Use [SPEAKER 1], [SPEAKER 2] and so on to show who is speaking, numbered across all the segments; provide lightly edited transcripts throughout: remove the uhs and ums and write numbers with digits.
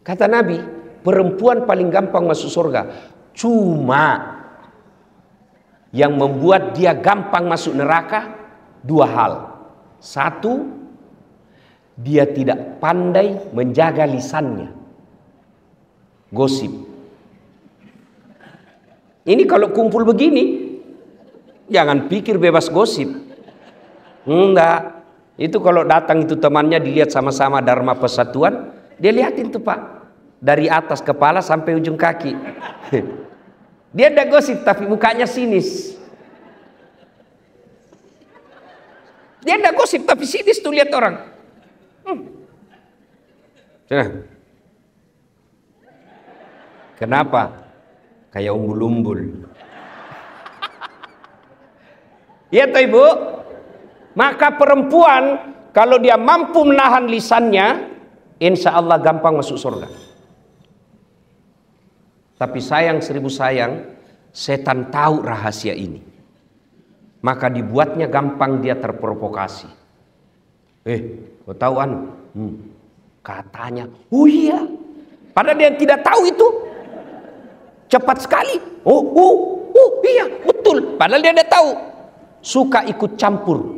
[SPEAKER 1] Kata Nabi, perempuan paling gampang masuk surga. Cuma yang membuat dia gampang masuk neraka dua hal. Satu, dia tidak pandai menjaga lisannya. Gosip. Ini kalau kumpul begini, jangan pikir bebas gosip. Enggak. Itu kalau datang itu temannya dilihat sama-sama Dharma Persatuan, dia lihatin tuh Pak, dari atas kepala sampai ujung kaki. Dia ada gosip tapi mukanya sinis. Dia ada gosip tapi sinis tuh lihat orang. Kenapa? Kayak umbul-umbul. Iya toh Ibu? Maka perempuan kalau dia mampu menahan lisannya, insya Allah gampang masuk surga. Tapi sayang seribu sayang, setan tahu rahasia ini. Maka dibuatnya gampang dia terprovokasi. Kau tahu anu? Katanya, oh iya. Padahal dia tidak tahu itu. Cepat sekali. Oh iya betul. Padahal dia tidak tahu. Suka ikut campur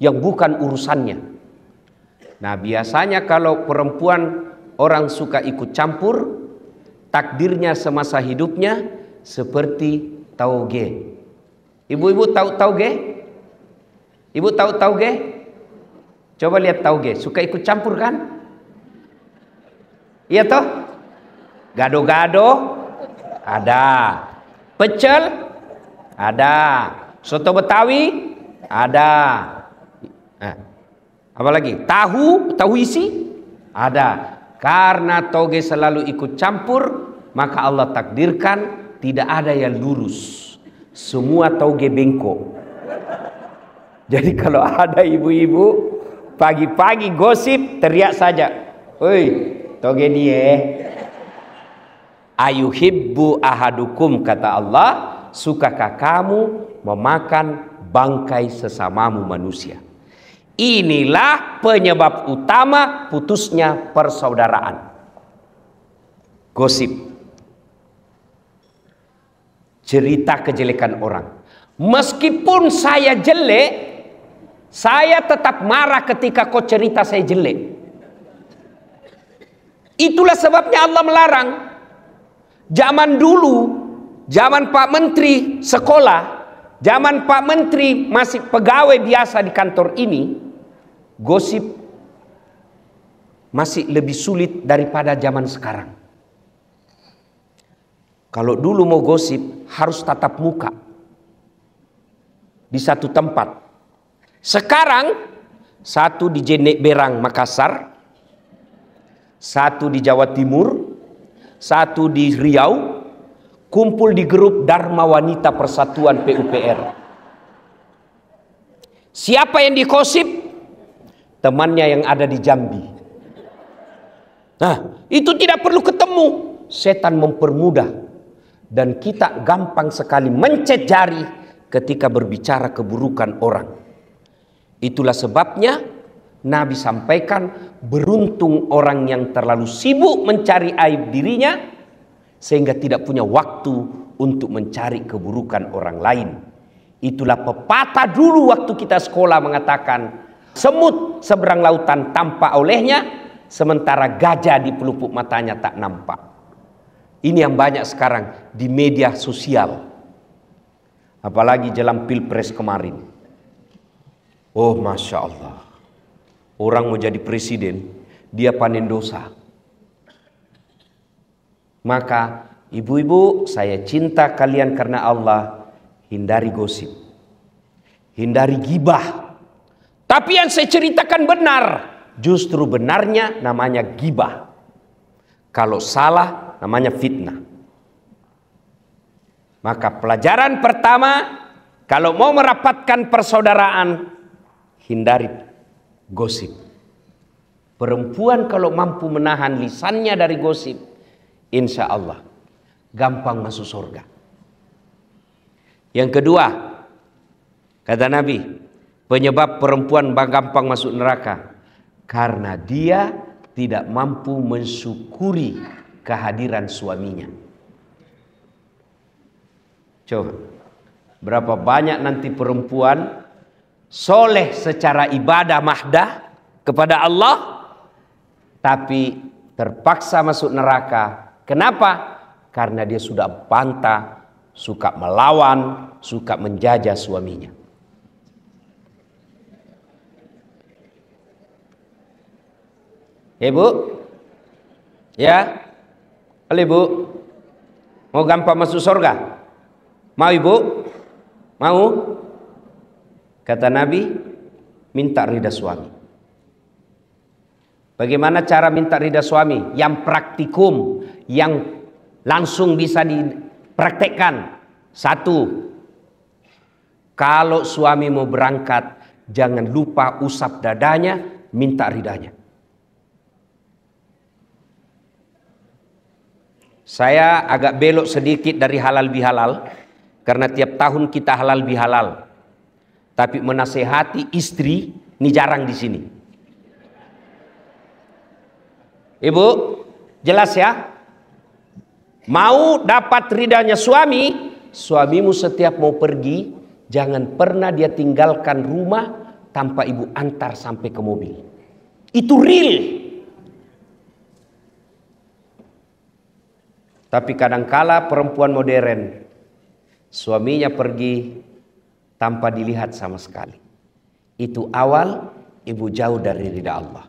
[SPEAKER 1] yang bukan urusannya. Nah biasanya kalau perempuan orang suka ikut campur, takdirnya semasa hidupnya seperti tauge. Ibu-ibu tahu tauge? Ibu tahu tauge? Coba lihat tauge, suka ikut campur kan? Iya toh? Gado-gado ada, pecel ada, soto Betawi ada. Apalagi tahu isi ada. Karena toge selalu ikut campur, maka Allah takdirkan tidak ada yang lurus, semua toge bengkok. Jadi kalau ada ibu-ibu pagi-pagi gosip, teriak saja, "Oi, toge dia." Ayuhibbu ahadukum, kata Allah, sukakah kamu memakan bangkai sesamamu manusia? Inilah penyebab utama putusnya persaudaraan. Gosip. Cerita kejelekan orang. Meskipun saya jelek, saya tetap marah ketika kau cerita saya jelek. Itulah sebabnya Allah melarang. Zaman dulu, zaman Pak Menteri sekolah, zaman Pak Menteri masih pegawai biasa di kantor ini, gosip masih lebih sulit daripada zaman sekarang. Kalau dulu mau gosip harus tatap muka di satu tempat. Sekarang satu di Jenek Berang Makassar, satu di Jawa Timur, satu di Riau, kumpul di grup Dharma Wanita Persatuan PUPR. Siapa yang dikosip? Temannya yang ada di Jambi. Nah, itu tidak perlu ketemu. Setan mempermudah. Dan kita gampang sekali mencet jari ketika berbicara keburukan orang. Itulah sebabnya Nabi sampaikan, beruntung orang yang terlalu sibuk mencari aib dirinya sehingga tidak punya waktu untuk mencari keburukan orang lain. Itulah pepatah dulu waktu kita sekolah mengatakan, semut seberang lautan tampak olehnya, sementara gajah di pelupuk matanya tak nampak. Ini yang banyak sekarang di media sosial. Apalagi jelang Pilpres kemarin. Oh Masya Allah. Orang mau jadi presiden, dia panen dosa. Maka ibu-ibu, saya cinta kalian karena Allah, hindari gosip. Hindari gibah. Tapi yang saya ceritakan benar. Justru benarnya namanya gibah. Kalau salah namanya fitnah. Maka pelajaran pertama, kalau mau merapatkan persaudaraan, hindari gosip. Perempuan kalau mampu menahan lisannya dari gosip, insya Allah gampang masuk surga. Yang kedua, kata Nabi, penyebab perempuan gampang masuk neraka karena dia tidak mampu mensyukuri kehadiran suaminya. Coba, berapa banyak nanti perempuan soleh secara ibadah mahdah kepada Allah, tapi terpaksa masuk neraka. Kenapa? Karena dia sudah bantah, suka melawan, suka menjajah suaminya. Ibu, ya, Ibu, mau gampang masuk surga? Mau Ibu? Mau? Kata Nabi, minta ridha suami. Bagaimana cara minta ridha suami? Yang praktikum, yang langsung bisa dipraktekkan. Satu, kalau suami mau berangkat, jangan lupa usap dadanya, minta ridhanya. Saya agak belok sedikit dari halal bihalal, karena tiap tahun kita halal bihalal. Tapi menasehati istri, ini jarang di sini. Ibu, jelas ya? Mau dapat ridhanya suami, suamimu setiap mau pergi, jangan pernah dia tinggalkan rumah tanpa ibu antar sampai ke mobil. Itu real. Tapi kadangkala perempuan modern, suaminya pergi tanpa dilihat sama sekali. Itu awal ibu jauh dari ridha Allah.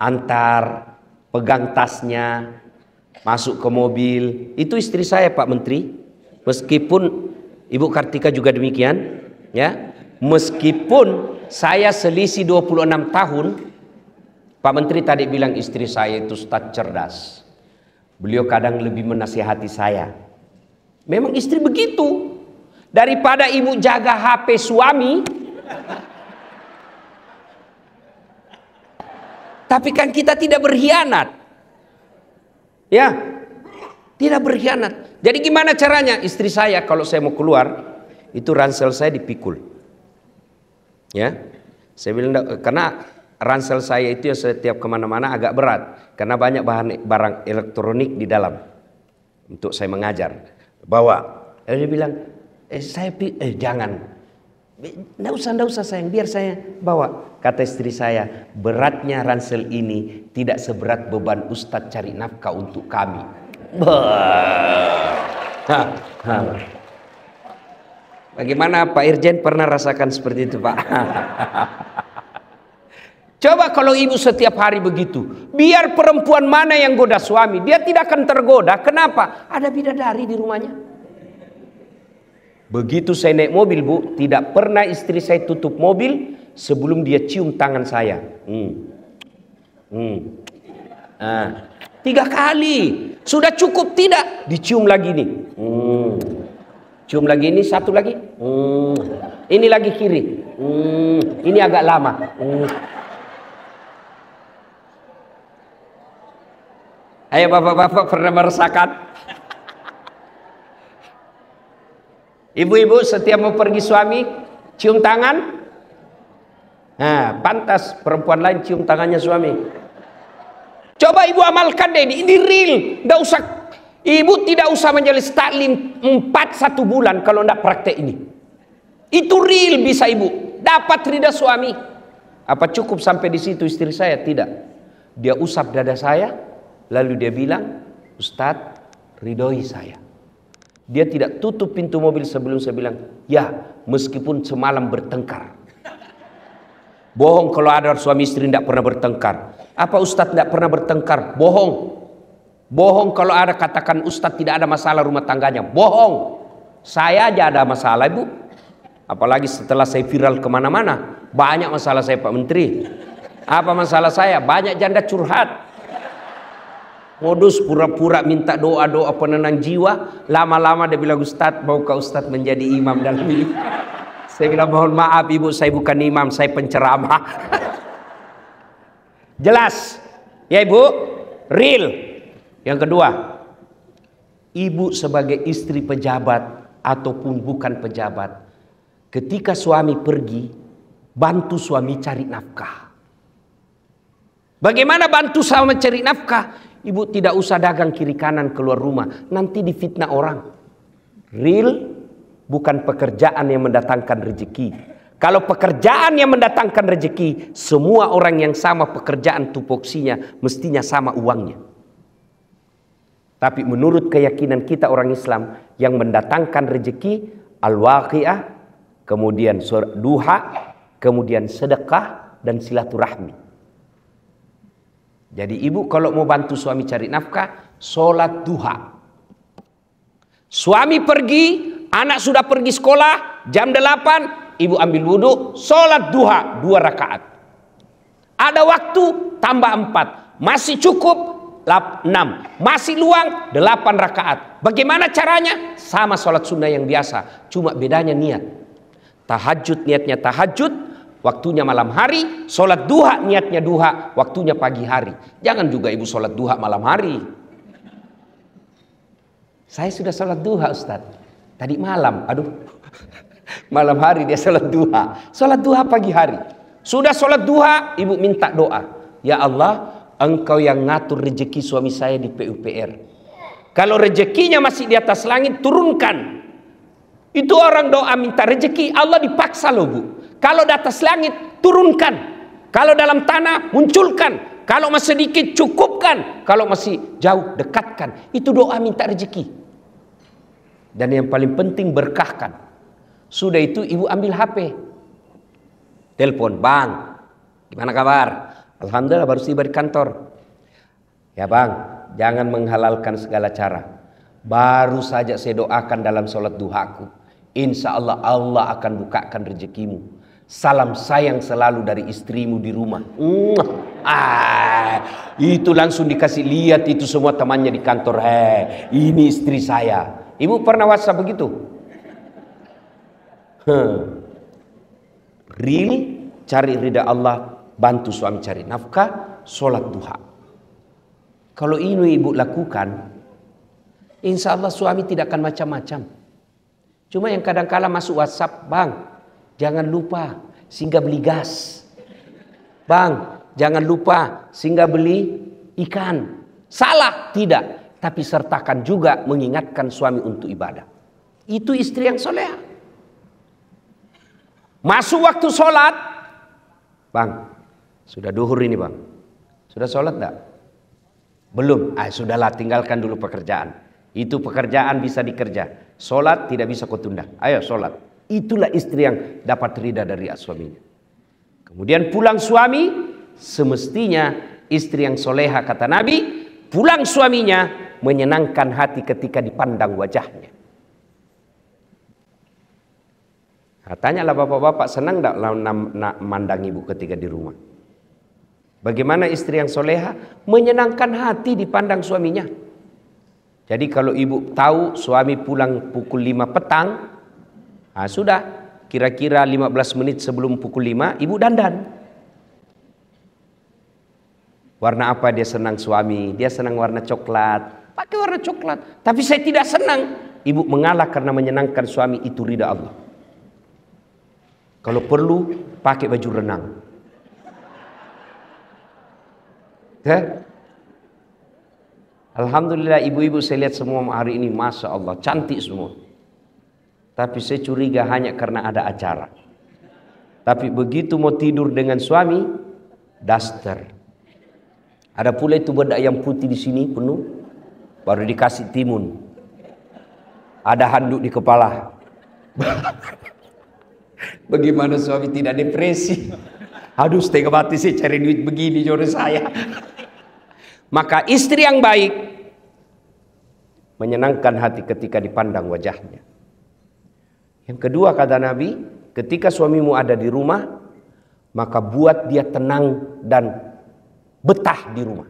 [SPEAKER 1] Antar, pegang tasnya, masuk ke mobil. Itu istri saya, Pak Menteri. Meskipun Ibu Kartika juga demikian, ya. Meskipun saya selisih 26 tahun, Pak Menteri tadi bilang istri saya itu ustadz cerdas. Beliau kadang lebih menasihati saya. Memang istri begitu. Daripada ibu jaga HP suami, tapi kan kita tidak berkhianat. Ya, tidak berkhianat. Jadi gimana caranya? Istri saya kalau saya mau keluar, itu ransel saya dipikul. Ya, saya bilang karena ransel saya itu ya setiap kemana-mana agak berat. Karena banyak barang elektronik di dalam. Untuk saya mengajar. Bawa. Lalu dia bilang, jangan. Nggak usah sayang, biar saya bawa. Kata istri saya, beratnya ransel ini tidak seberat beban Ustadz cari nafkah untuk kami. Bagaimana Pak Irjen pernah rasakan seperti itu, Pak? Coba kalau ibu setiap hari begitu, biar perempuan mana yang goda suami, dia tidak akan tergoda. Kenapa? Ada bidadari di rumahnya. Begitu saya naik mobil, Bu, tidak pernah istri saya tutup mobil sebelum dia cium tangan saya. 3 kali. Sudah cukup tidak? Dicium lagi nih. Cium lagi ini, satu lagi. Ini lagi kiri. Ini agak lama. Ayo bapak-bapak pernah merasakan? Ibu-ibu setiap mau pergi suami cium tangan. Nah, pantas perempuan lain cium tangannya suami. Coba ibu amalkan deh, ini real. Nggak usah, ibu tidak usah menjelis taklim 1 bulan kalau nggak praktek ini. Itu real bisa ibu dapat ridha suami. Apa cukup sampai di situ istri saya? Tidak. Dia usap dada saya, lalu dia bilang, Ustadz, ridhoi saya. Dia tidak tutup pintu mobil sebelum saya bilang, ya, meskipun semalam bertengkar. Bohong kalau ada suami istri tidak pernah bertengkar. Apa Ustadz tidak pernah bertengkar? Bohong. Bohong kalau ada katakan Ustadz tidak ada masalah rumah tangganya. Bohong. Saya aja ada masalah, Ibu. Apalagi setelah saya viral kemana-mana. Banyak masalah saya, Pak Menteri. Apa masalah saya? Banyak janda curhat. Modus pura-pura minta doa-doa penenang jiwa. Lama-lama dia bilang, Ustadz, maukah Ustadz menjadi imam dalam ini? Saya bilang, mohon maaf ibu, saya bukan imam, saya penceramah. Jelas? Ya ibu? Real. Yang kedua, ibu sebagai istri pejabat ataupun bukan pejabat, ketika suami pergi, bantu suami cari nafkah. Bagaimana bantu suami cari nafkah? Ibu tidak usah dagang kiri kanan keluar rumah, nanti difitnah orang. Real bukan pekerjaan yang mendatangkan rezeki. Kalau pekerjaan yang mendatangkan rezeki, semua orang yang sama pekerjaan tupoksinya mestinya sama uangnya. Tapi menurut keyakinan kita orang Islam, yang mendatangkan rezeki al-waqi'ah, kemudian duha, kemudian sedekah dan silaturahmi. Jadi ibu kalau mau bantu suami cari nafkah, sholat duha. Suami pergi, anak sudah pergi sekolah, jam 8, ibu ambil wudhu, sholat duha 2 rakaat. Ada waktu, tambah 4. Masih cukup, 6. Masih luang, 8 rakaat. Bagaimana caranya? Sama sholat sunnah yang biasa, cuma bedanya niat. Tahajud niatnya tahajud, waktunya malam hari. Sholat duha niatnya duha, waktunya pagi hari. Jangan juga ibu sholat duha malam hari. Saya sudah sholat duha Ustaz, tadi malam. Aduh, malam hari dia sholat duha. Sholat duha pagi hari. Sudah sholat duha, ibu minta doa. Ya Allah, Engkau yang ngatur rezeki suami saya di PUPR. Kalau rezekinya masih di atas langit, turunkan. Itu orang doa minta rezeki, Allah dipaksa loh bu. Kalau di atas langit, turunkan. Kalau dalam tanah, munculkan. Kalau masih sedikit, cukupkan. Kalau masih jauh, dekatkan. Itu doa minta rezeki. Dan yang paling penting, berkahkan. Sudah itu, ibu ambil HP. Telepon, bang, gimana kabar? Alhamdulillah baru tiba di kantor. Ya bang, jangan menghalalkan segala cara. Baru saja saya doakan dalam sholat duhaku. Insya Allah, Allah akan bukakan rezekimu. Salam sayang selalu dari istrimu di rumah. Itu langsung dikasih lihat itu semua temannya di kantor. Ini istri saya. Ibu pernah WhatsApp begitu? Real, cari ridha Allah, bantu suami cari nafkah, sholat duha. Kalau ini ibu lakukan, insya Allah suami tidak akan macam-macam. Cuma yang kadang-kala masuk WhatsApp, bang, jangan lupa singgah beli gas. Bang, jangan lupa singgah beli ikan. Salah? Tidak. Tapi sertakan juga mengingatkan suami untuk ibadah. Itu istri yang soleha. Masuk waktu sholat. Bang, sudah duhur ini bang. Sudah sholat enggak? Belum. Sudahlah, tinggalkan dulu pekerjaan. Itu pekerjaan bisa dikerja. Sholat tidak bisa kau tunda. Ayo sholat. Itulah istri yang dapat ridha dari suaminya. Kemudian pulang suami, semestinya istri yang soleha kata Nabi, pulang suaminya menyenangkan hati ketika dipandang wajahnya. Tanyalah bapak-bapak, senang tidak mandang ibu ketika di rumah? Bagaimana istri yang soleha? Menyenangkan hati dipandang suaminya. Jadi kalau ibu tahu suami pulang pukul 5 petang, sudah kira-kira 15 menit sebelum pukul 5 ibu dandan. Warna apa dia senang suami? Dia senang warna coklat. Pakai warna coklat. Tapi saya tidak senang. Ibu mengalah karena menyenangkan suami, itu ridha Allah. Kalau perlu pakai baju renang. Alhamdulillah ibu-ibu saya lihat semua hari ini, Masya Allah, cantik semua. Tapi saya curiga hanya karena ada acara. Tapi begitu mau tidur dengan suami, daster. Ada pula itu bedak yang putih di sini penuh, baru dikasih timun. Ada handuk di kepala. Bagaimana suami tidak depresi? Aduh, setengah mati saya cari duit begini jodoh saya. Maka istri yang baik menyenangkan hati ketika dipandang wajahnya. Yang kedua kata Nabi, ketika suamimu ada di rumah, maka buat dia tenang dan betah di rumah.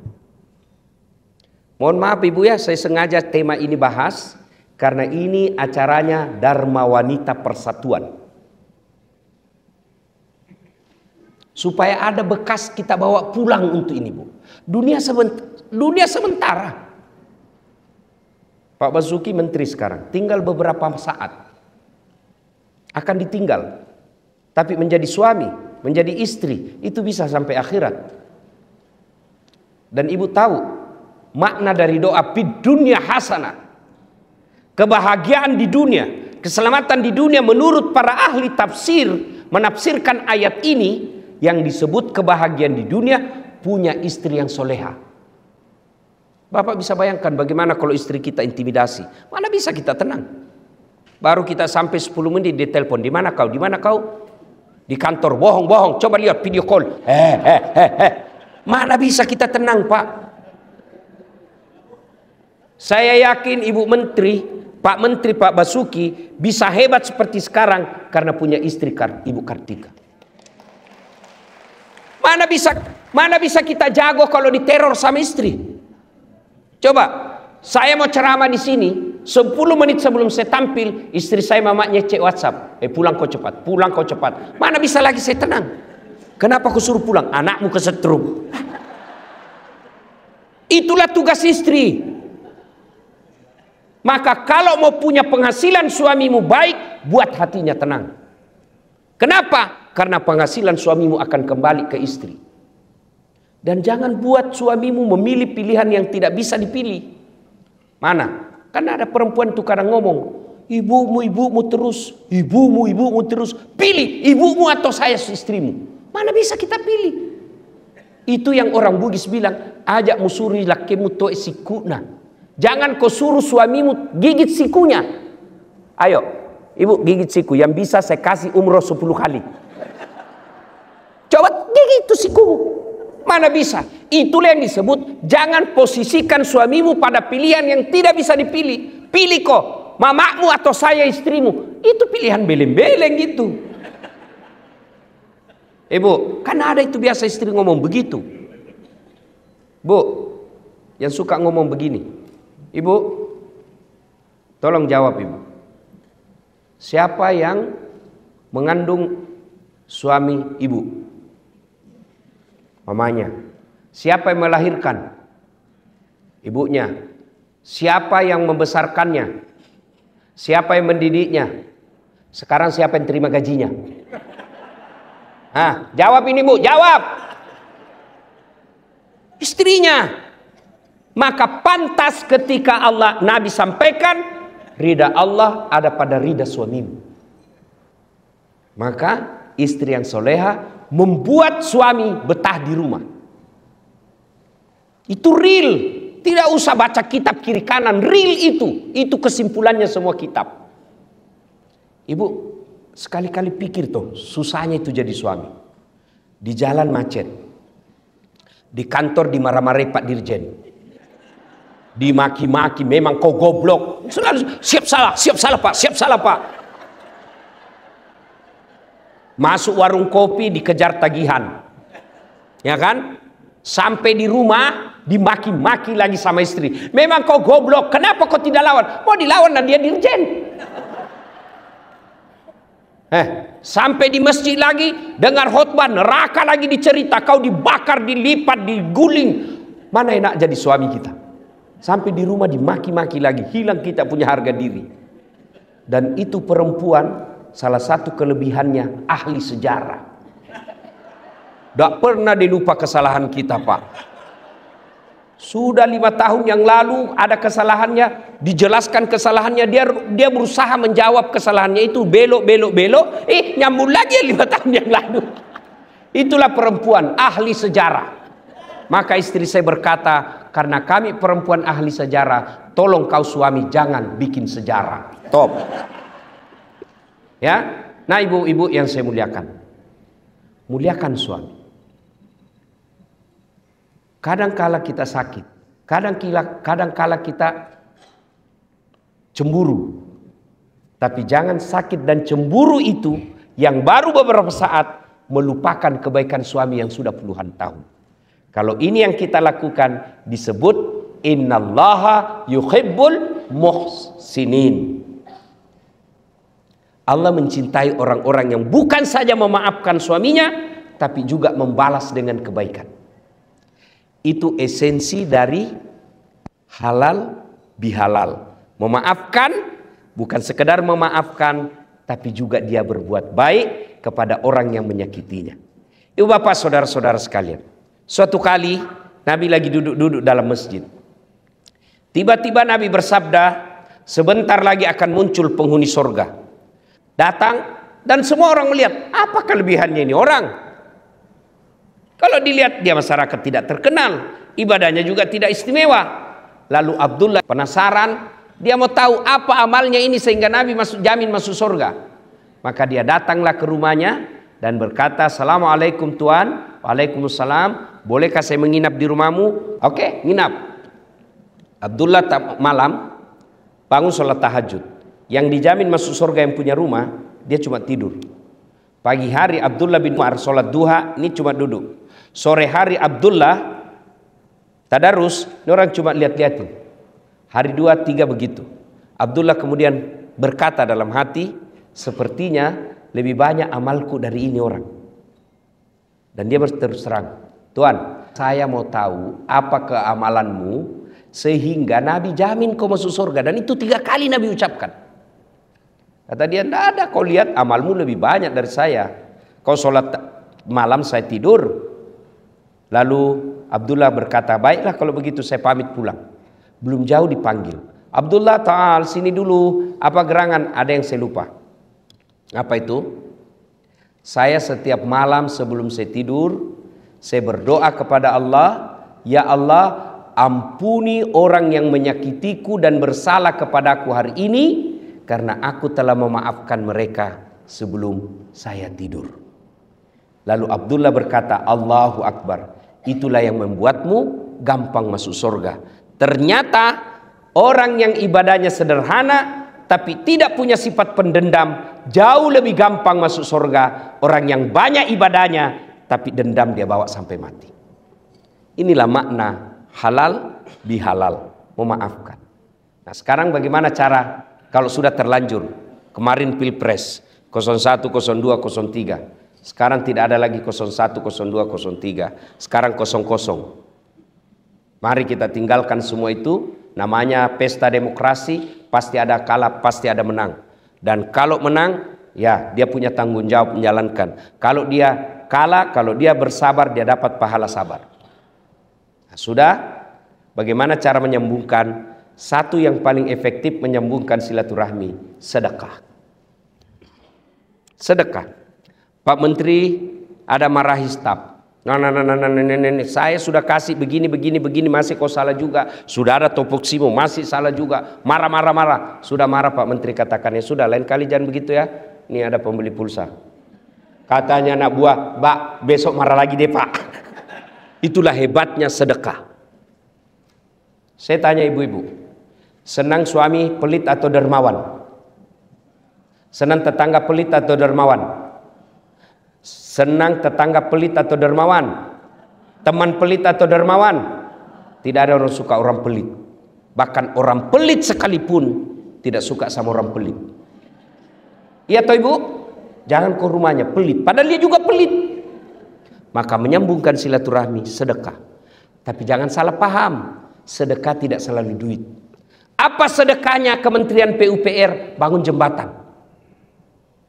[SPEAKER 1] Mohon maaf ibu ya, saya sengaja tema ini bahas karena ini acaranya Dharma Wanita Persatuan. Supaya ada bekas kita bawa pulang untuk ini bu. Dunia sementara. Pak Basuki menteri sekarang, tinggal beberapa saat akan ditinggal. Tapi menjadi suami, menjadi istri, itu bisa sampai akhirat. Dan ibu tahu makna dari doa fid dunya hasanah. Kebahagiaan di dunia, keselamatan di dunia menurut para ahli tafsir menafsirkan ayat ini yang disebut kebahagiaan di dunia punya istri yang soleha. Bapak bisa bayangkan bagaimana kalau istri kita intimidasi. Mana bisa kita tenang? Baru kita sampai 10 menit di telepon. Di mana kau? Di mana kau? Di kantor. Bohong. Coba lihat video call. Mana bisa kita tenang, Pak? Saya yakin Ibu Menteri, Pak Menteri, Pak Basuki bisa hebat seperti sekarang karena punya istri Ibu Kartika. Mana bisa kita jago kalau diteror sama istri? Coba, saya mau ceramah di sini, 10 menit sebelum saya tampil, istri saya mamanya cek WhatsApp. Pulang kau cepat, pulang kau cepat. Mana bisa lagi saya tenang? Kenapa kau suruh pulang? Anakmu kesetrum. Itulah tugas istri. Maka kalau mau punya penghasilan suamimu baik, buat hatinya tenang. Kenapa? Karena penghasilan suamimu akan kembali ke istri. Dan jangan buat suamimu memilih pilihan yang tidak bisa dipilih. Mana? Kan ada perempuan tuh kadang ngomong, ibumu terus, ibumu terus. Pilih ibumu atau saya istrimu. Mana bisa kita pilih? Itu yang orang Bugis bilang, ajak musuri lakimu to sikuna. Jangan kau suruh suamimu gigit sikunya. Ayo, ibu gigit siku. Yang bisa saya kasih umroh 10 kali. Coba gigit itu sikumu. Mana bisa? Itulah yang disebut jangan posisikan suamimu pada pilihan yang tidak bisa dipilih. Pilih kok, mamamu atau saya istrimu. Itu pilihan beleng-beleng gitu. Bu, kan ada itu biasa istri ngomong begitu. Bu, yang suka ngomong begini. Ibu, tolong jawab ibu. Siapa yang mengandung suami ibu? Mamanya. Siapa yang melahirkan? Ibunya. Siapa yang membesarkannya? Siapa yang mendidiknya? Sekarang siapa yang terima gajinya? Jawab ini bu, jawab. Istrinya. Maka pantas ketika Nabi sampaikan, ridha Allah ada pada ridha suamimu. Maka istri yang soleha membuat suami betah di rumah. Itu real. Tidak usah baca kitab kiri kanan. Real itu. Itu kesimpulannya semua kitab. Ibu, sekali-kali pikir tuh, susahnya itu jadi suami. Di jalan macet. Di kantor dimarah-marahi Pak Dirjen. Dimaki-maki, memang kau goblok. Selalu siap salah Pak. Masuk warung kopi dikejar tagihan. Ya kan? Sampai di rumah dimaki-maki lagi sama istri. Memang kau goblok, kenapa kau tidak lawan? Mau dilawan dan dia dirjen. Sampai di masjid lagi dengar khotbah, neraka lagi dicerita, kau dibakar, dilipat, diguling. Mana enak jadi suami kita? Sampai di rumah dimaki-maki lagi, hilang kita punya harga diri. Dan itu perempuan salah satu kelebihannya ahli sejarah. Tidak pernah dilupa kesalahan kita, Pak. Sudah 5 tahun yang lalu ada kesalahannya, dijelaskan kesalahannya, dia berusaha menjawab kesalahannya itu, belok, nyambung lagi 5 tahun yang lalu. Itulah perempuan ahli sejarah. Maka istri saya berkata, karena kami perempuan ahli sejarah, tolong kau suami jangan bikin sejarah. Top. Ya, nah ibu-ibu yang saya muliakan, muliakan suami. Kadang-kala kita sakit, kadang-kala kita cemburu. Tapi jangan sakit dan cemburu itu yang baru beberapa saat melupakan kebaikan suami yang sudah puluhan tahun. Kalau ini yang kita lakukan disebut innallaha yuhibbul muhsinin. Allah mencintai orang-orang yang bukan saja memaafkan suaminya, tapi juga membalas dengan kebaikan. Itu esensi dari halal bihalal. Memaafkan, bukan sekedar memaafkan, tapi juga dia berbuat baik kepada orang yang menyakitinya. Ibu bapak saudara-saudara sekalian, suatu kali Nabi lagi duduk-duduk dalam masjid. Tiba-tiba Nabi bersabda, sebentar lagi akan muncul penghuni surga. Datang dan semua orang melihat, apa kelebihannya ini orang? Kalau dilihat dia masyarakat tidak terkenal, ibadahnya juga tidak istimewa. Lalu Abdullah penasaran, dia mau tahu apa amalnya ini sehingga Nabi jamin masuk surga. Maka dia datanglah ke rumahnya dan berkata, "Assalamualaikum Tuan." "Waalaikumsalam. Bolehkah saya menginap di rumahmu?" "Oke, nginap." Abdullah malam bangun sholat tahajud. Yang dijamin masuk surga yang punya rumah, dia cuma tidur. Pagi hari Abdullah bin Umar sholat duha, ini cuma duduk. Sore hari Abdullah tadarus, ini orang cuma lihat-lihatin. Hari 2, 3 begitu. Abdullah kemudian berkata dalam hati, sepertinya lebih banyak amalku dari ini orang. Dan dia berterus terang, "Tuan, saya mau tahu apa keamalanmu sehingga Nabi jamin kau masuk surga." Dan itu 3 kali Nabi ucapkan. Kata dia, "Tidak ada, kau lihat amalmu lebih banyak dari saya. Kau sholat malam, saya tidur." Lalu Abdullah berkata, "Baiklah kalau begitu saya pamit pulang." Belum jauh dipanggil, "Abdullah, ta'al sini dulu. Apa gerangan?" "Ada yang saya lupa." "Apa itu?" "Saya setiap malam sebelum saya tidur, saya berdoa kepada Allah, ya Allah, ampuni orang yang menyakitiku dan bersalah kepadaku hari ini, karena aku telah memaafkan mereka sebelum saya tidur." Lalu Abdullah berkata, "Allahu Akbar, itulah yang membuatmu gampang masuk surga." Ternyata orang yang ibadahnya sederhana tapi tidak punya sifat pendendam jauh lebih gampang masuk surga. Orang yang banyak ibadahnya tapi dendam dia bawa sampai mati. Inilah makna halal bihalal, memaafkan. Nah, sekarang bagaimana cara kalau sudah terlanjur? Kemarin Pilpres 01, 02, 03. Sekarang tidak ada lagi 01, 02, 03. Sekarang 00. Mari kita tinggalkan semua itu. Namanya pesta demokrasi, pasti ada kalah, pasti ada menang. Dan kalau menang, ya dia punya tanggung jawab menjalankan. Kalau dia kalah, kalau dia bersabar, dia dapat pahala sabar. Nah, sudah, bagaimana cara menyambungkan? Satu yang paling efektif menyambungkan silaturahmi, sedekah. Sedekah. Pak Menteri ada marahi staf. Nah, saya sudah kasih begini masih kau salah juga. Sudah ada topoksimu masih salah juga. Marah. Sudah marah Pak Menteri, katakannya sudah, lain kali jangan begitu ya. Ini ada pembeli pulsa. Katanya anak buah, "Mbak, besok marah lagi deh Pak." Itulah hebatnya sedekah. Saya tanya ibu-ibu, senang suami pelit atau dermawan? Senang tetangga pelit atau dermawan? Senang tetangga pelit atau dermawan? Teman pelit atau dermawan? Tidak ada orang suka orang pelit. Bahkan orang pelit sekalipun tidak suka sama orang pelit. Iya toh ibu? Jangan ke rumahnya pelit, padahal dia juga pelit. Maka menyambungkan silaturahmi, sedekah. Tapi jangan salah paham, sedekah tidak selalu duit. Apa sedekahnya Kementerian PUPR? Bangun jembatan.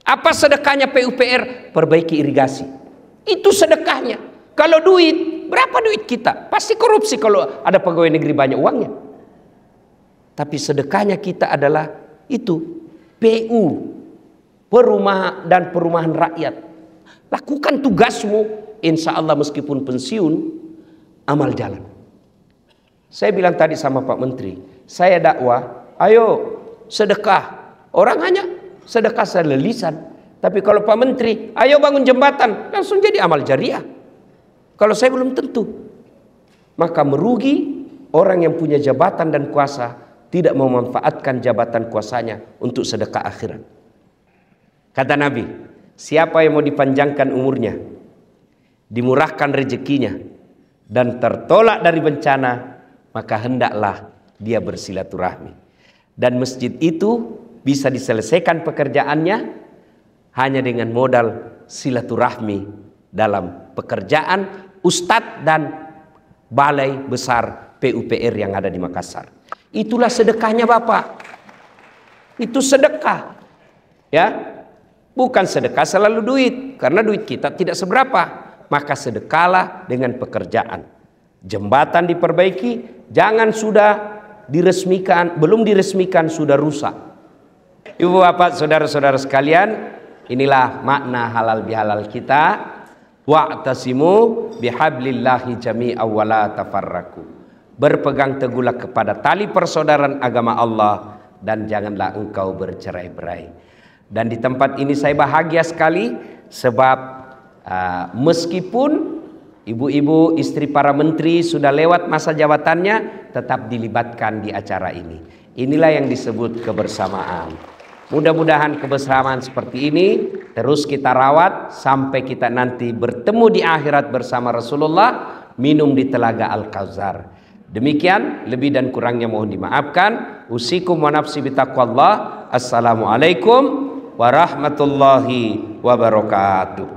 [SPEAKER 1] Apa sedekahnya PUPR? Perbaiki irigasi. Itu sedekahnya. Kalau duit, berapa duit kita? Pasti korupsi kalau ada pegawai negeri banyak uangnya. Tapi sedekahnya kita adalah itu, PU, perumahan dan perumahan rakyat. Lakukan tugasmu, insya Allah meskipun pensiun, amal jalan. Saya bilang tadi sama Pak Menteri, saya dakwah, ayo sedekah. Orang hanya sedekah secara lisan. Tapi kalau Pak Menteri, ayo bangun jembatan, langsung jadi amal jariah. Kalau saya belum tentu. Maka merugi orang yang punya jabatan dan kuasa tidak memanfaatkan jabatan kuasanya untuk sedekah akhirat. Kata Nabi, siapa yang mau dipanjangkan umurnya, dimurahkan rezekinya, dan tertolak dari bencana, maka hendaklah dia bersilaturahmi. Dan masjid itu bisa diselesaikan pekerjaannya hanya dengan modal silaturahmi dalam pekerjaan ustadz dan balai besar PUPR yang ada di Makassar. Itulah sedekahnya Bapak. Itu sedekah. Ya. Bukan sedekah selalu duit, karena duit kita tidak seberapa. Maka sedekahlah dengan pekerjaan. Jembatan diperbaiki, jangan sudah diresmikan, belum diresmikan sudah rusak. Ibu bapak saudara-saudara sekalian, inilah makna halal bihalal kita. Wa'tasimu bihablillahi jami'an wa la tafarraqu. Berpegang teguhlah kepada tali persaudaraan agama Allah dan janganlah engkau bercerai-berai. Dan di tempat ini saya bahagia sekali sebab meskipun ibu-ibu istri para menteri sudah lewat masa jabatannya, tetap dilibatkan di acara ini. Inilah yang disebut kebersamaan. Mudah-mudahan kebersamaan seperti ini terus kita rawat sampai kita nanti bertemu di akhirat bersama Rasulullah minum di telaga Al-Kautsar. Demikian, lebih dan kurangnya mohon dimaafkan. Usikum wa nafsi bitaqwallah. Assalamualaikum warahmatullahi wabarakatuh.